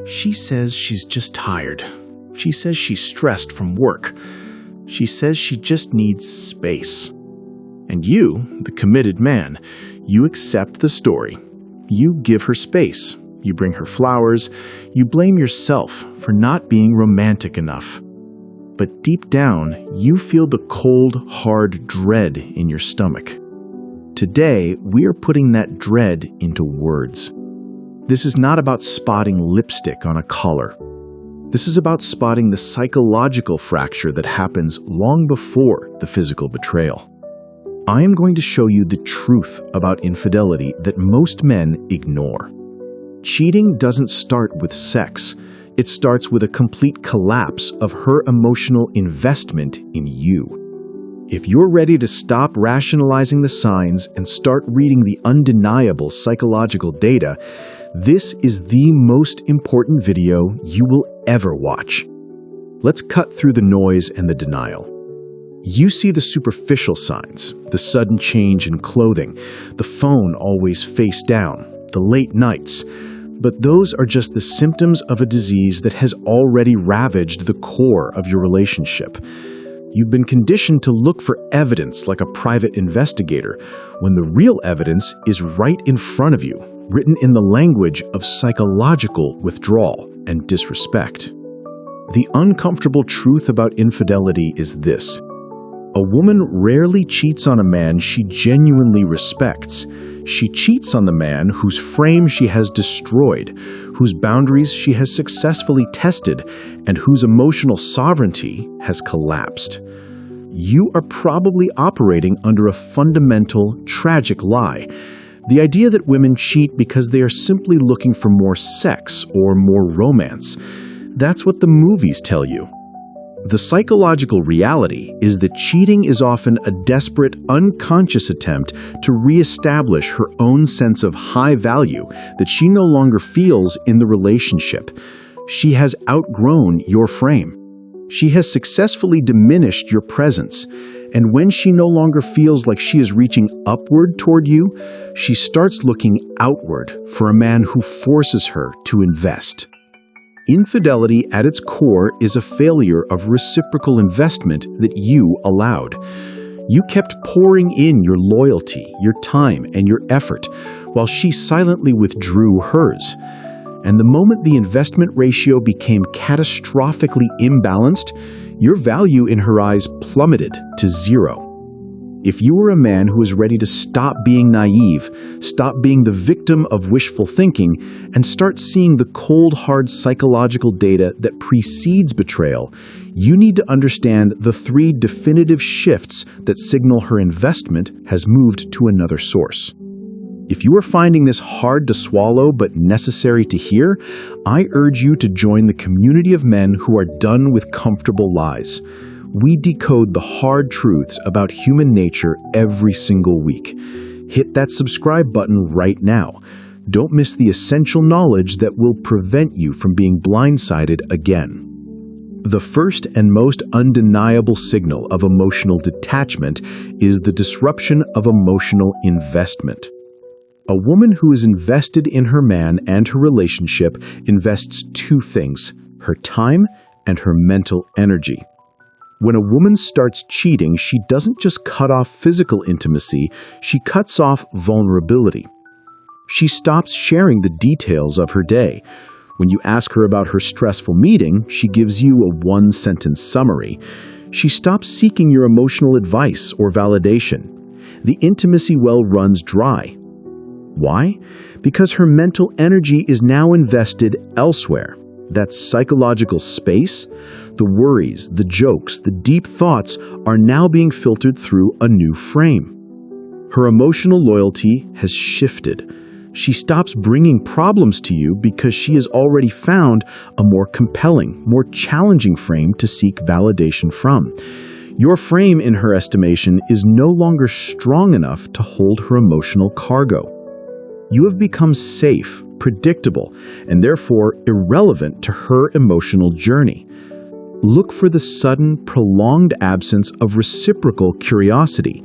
She says she's just tired. She says she's stressed from work. She says she just needs space. And you, the committed man, you accept the story. You give her space. You bring her flowers. You blame yourself for not being romantic enough. But deep down, you feel the cold, hard dread in your stomach. Today, we are putting that dread into words. This is not about spotting lipstick on a collar. This is about spotting the psychological fracture that happens long before the physical betrayal. I am going to show you the truth about infidelity that most men ignore. Cheating doesn't start with sex. It starts with a complete collapse of her emotional investment in you. If you're ready to stop rationalizing the signs and start reading the undeniable psychological data, this is the most important video you will ever watch. Let's cut through the noise and the denial. You see the superficial signs, the sudden change in clothing, the phone always face down, the late nights. But those are just the symptoms of a disease that has already ravaged the core of your relationship. You've been conditioned to look for evidence like a private investigator, when the real evidence is right in front of you, written in the language of psychological withdrawal and disrespect. The uncomfortable truth about infidelity is this. A woman rarely cheats on a man she genuinely respects. She cheats on the man whose frame she has destroyed, whose boundaries she has successfully tested, and whose emotional sovereignty has collapsed. You are probably operating under a fundamental, tragic lie. The idea that women cheat because they are simply looking for more sex or more romance. That's what the movies tell you. The psychological reality is that cheating is often a desperate, unconscious attempt to reestablish her own sense of high value that she no longer feels in the relationship. She has outgrown your frame. She has successfully diminished your presence. And when she no longer feels like she is reaching upward toward you, she starts looking outward for a man who forces her to invest. Infidelity at its core is a failure of reciprocal investment that you allowed. You kept pouring in your loyalty, your time, and your effort, while she silently withdrew hers. And the moment the investment ratio became catastrophically imbalanced, your value in her eyes plummeted to zero. If you are a man who is ready to stop being naive, stop being the victim of wishful thinking, and start seeing the cold, hard psychological data that precedes betrayal, you need to understand the 3 definitive shifts that signal her investment has moved to another source. If you are finding this hard to swallow but necessary to hear, I urge you to join the community of men who are done with comfortable lies. We decode the hard truths about human nature every single week. Hit that subscribe button right now. Don't miss the essential knowledge that will prevent you from being blindsided again. The first and most undeniable signal of emotional detachment is the disruption of emotional investment. A woman who is invested in her man and her relationship invests 2 things: her time and her mental energy. When a woman starts cheating, she doesn't just cut off physical intimacy, she cuts off vulnerability. She stops sharing the details of her day. When you ask her about her stressful meeting, she gives you a 1-sentence summary. She stops seeking your emotional advice or validation. The intimacy well runs dry. Why? Because her mental energy is now invested elsewhere. That psychological space, the worries, the jokes, the deep thoughts are now being filtered through a new frame. Her emotional loyalty has shifted. She stops bringing problems to you because she has already found a more compelling, more challenging frame to seek validation from. Your frame, in her estimation, is no longer strong enough to hold her emotional cargo. You have become safe, predictable, and therefore irrelevant to her emotional journey. Look for the sudden, prolonged absence of reciprocal curiosity.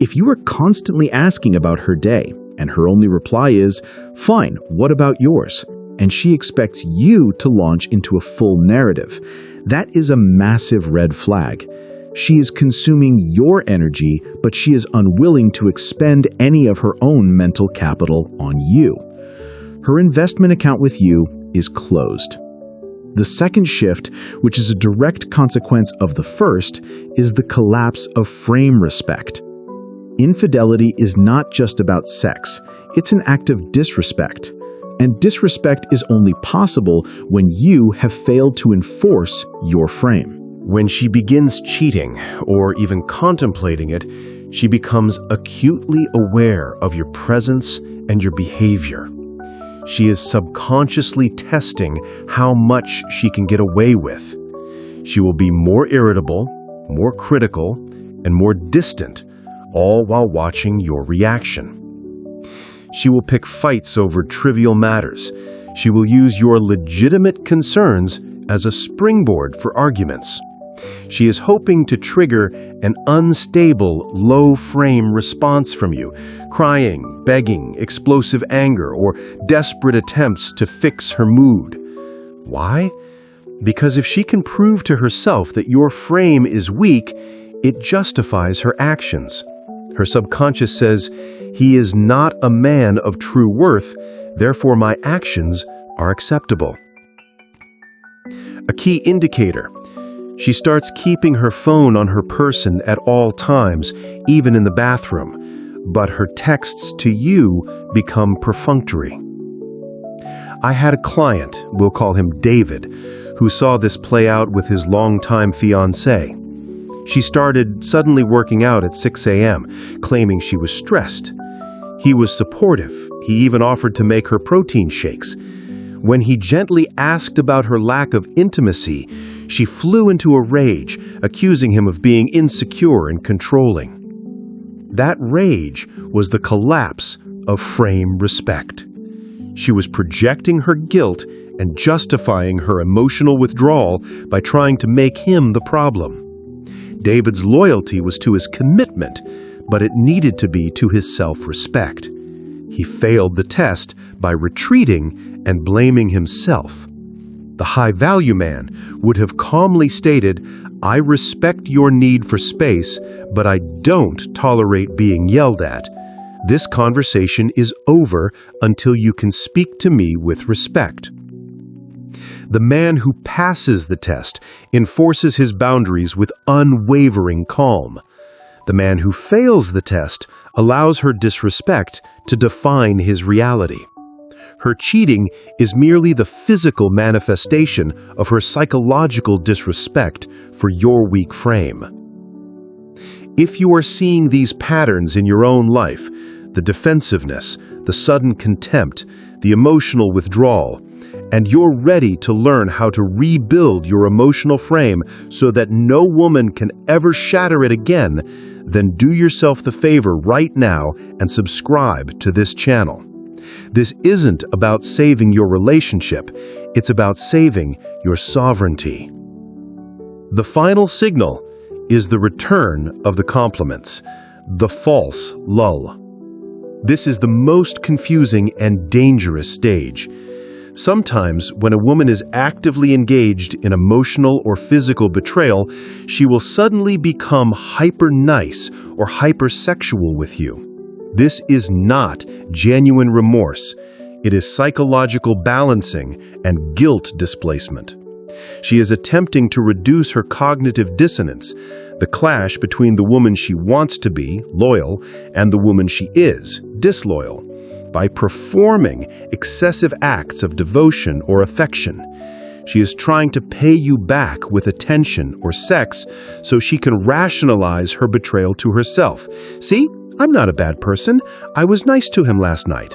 If you are constantly asking about her day, and her only reply is, "Fine, what about yours?" and she expects you to launch into a full narrative. That is a massive red flag. She is consuming your energy, but she is unwilling to expend any of her own mental capital on you. Her investment account with you is closed. The second shift, which is a direct consequence of the first, is the collapse of frame respect. Infidelity is not just about sex, it's an act of disrespect. And disrespect is only possible when you have failed to enforce your frame. When she begins cheating, or even contemplating it, she becomes acutely aware of your presence and your behavior. She is subconsciously testing how much she can get away with. She will be more irritable, more critical, and more distant, all while watching your reaction. She will pick fights over trivial matters. She will use your legitimate concerns as a springboard for arguments. She is hoping to trigger an unstable, low-frame response from you, crying, begging, explosive anger, or desperate attempts to fix her mood. Why? Because if she can prove to herself that your frame is weak, it justifies her actions. Her subconscious says, "He is not a man of true worth, therefore my actions are acceptable." A key indicator. She starts keeping her phone on her person at all times, even in the bathroom, but her texts to you become perfunctory. I had a client, we'll call him David, who saw this play out with his longtime fiancée. She started suddenly working out at 6 a.m., claiming she was stressed. He was supportive. He even offered to make her protein shakes. When he gently asked about her lack of intimacy, she flew into a rage, accusing him of being insecure and controlling. That rage was the collapse of frame respect. She was projecting her guilt and justifying her emotional withdrawal by trying to make him the problem. David's loyalty was to his commitment, but it needed to be to his self-respect. He failed the test by retreating and blaming himself. The high-value man would have calmly stated, "I respect your need for space, but I don't tolerate being yelled at. This conversation is over until you can speak to me with respect." The man who passes the test enforces his boundaries with unwavering calm. The man who fails the test allows her disrespect to define his reality. Her cheating is merely the physical manifestation of her psychological disrespect for your weak frame. If you are seeing these patterns in your own life, the defensiveness, the sudden contempt, the emotional withdrawal, and you're ready to learn how to rebuild your emotional frame so that no woman can ever shatter it again, then do yourself the favor right now and subscribe to this channel. This isn't about saving your relationship, it's about saving your sovereignty. The final signal is the return of the compliments, the false lull. This is the most confusing and dangerous stage. Sometimes, when a woman is actively engaged in emotional or physical betrayal, she will suddenly become hyper-nice or hyper-sexual with you. This is not genuine remorse. It is psychological balancing and guilt displacement. She is attempting to reduce her cognitive dissonance, the clash between the woman she wants to be, loyal, and the woman she is, disloyal, by performing excessive acts of devotion or affection. She is trying to pay you back with attention or sex so she can rationalize her betrayal to herself. "See, I'm not a bad person. I was nice to him last night."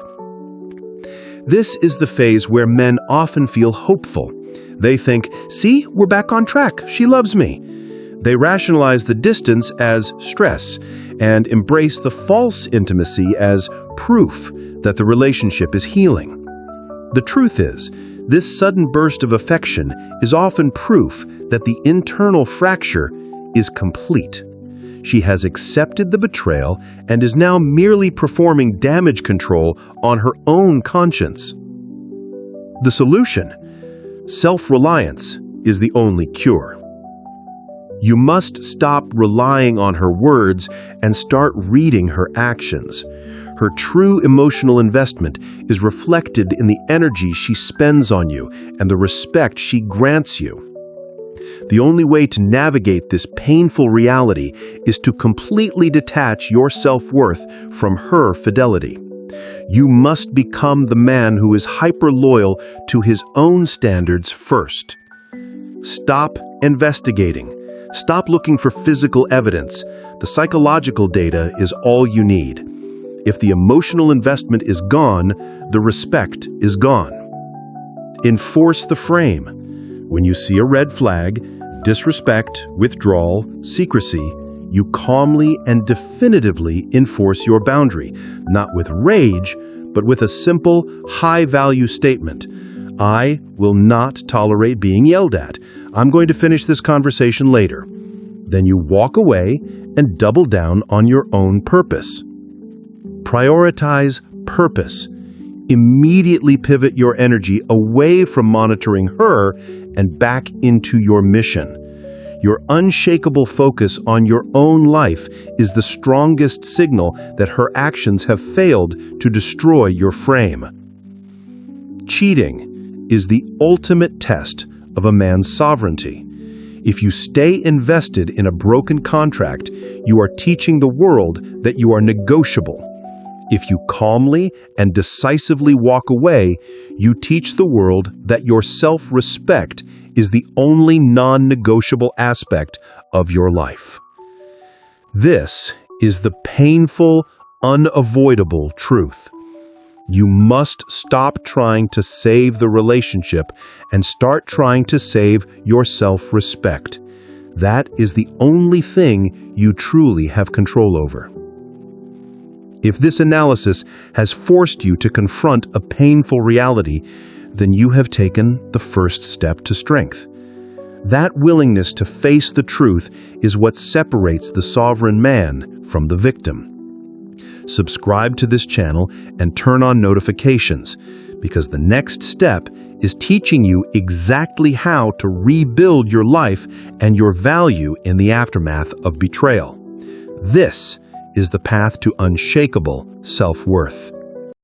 This is the phase where men often feel hopeful. They think, "See, we're back on track. She loves me." They rationalize the distance as stress and embrace the false intimacy as proof that the relationship is healing. The truth is, this sudden burst of affection is often proof that the internal fracture is complete. She has accepted the betrayal and is now merely performing damage control on her own conscience. the solution. Self-reliance is the only cure. You must stop relying on her words and start reading her actions. Her true emotional investment is reflected in the energy she spends on you and the respect she grants you. The only way to navigate this painful reality is to completely detach your self-worth from her fidelity. You must become the man who is hyper-loyal to his own standards first. Stop investigating. Stop looking for physical evidence. The psychological data is all you need. If the emotional investment is gone, the respect is gone. Enforce the frame. When you see a red flag, disrespect, withdrawal, secrecy, you calmly and definitively enforce your boundary, not with rage, but with a simple, high-value statement. I will not tolerate being yelled at. I'm going to finish this conversation later. Then you walk away and double down on your own purpose. Prioritize purpose. Immediately pivot your energy away from monitoring her and back into your mission. Your unshakable focus on your own life is the strongest signal that her actions have failed to destroy your frame. Cheating is the ultimate test of a man's sovereignty. If you stay invested in a broken contract, you are teaching the world that you are negotiable. If you calmly and decisively walk away, you teach the world that your self-respect is the only non-negotiable aspect of your life. This is the painful, unavoidable truth. You must stop trying to save the relationship and start trying to save your self-respect. That is the only thing you truly have control over. If this analysis has forced you to confront a painful reality, then you have taken the first step to strength. That willingness to face the truth is what separates the sovereign man from the victim. Subscribe to this channel and turn on notifications, because the next step is teaching you exactly how to rebuild your life and your value in the aftermath of betrayal. This is the path to unshakable self-worth.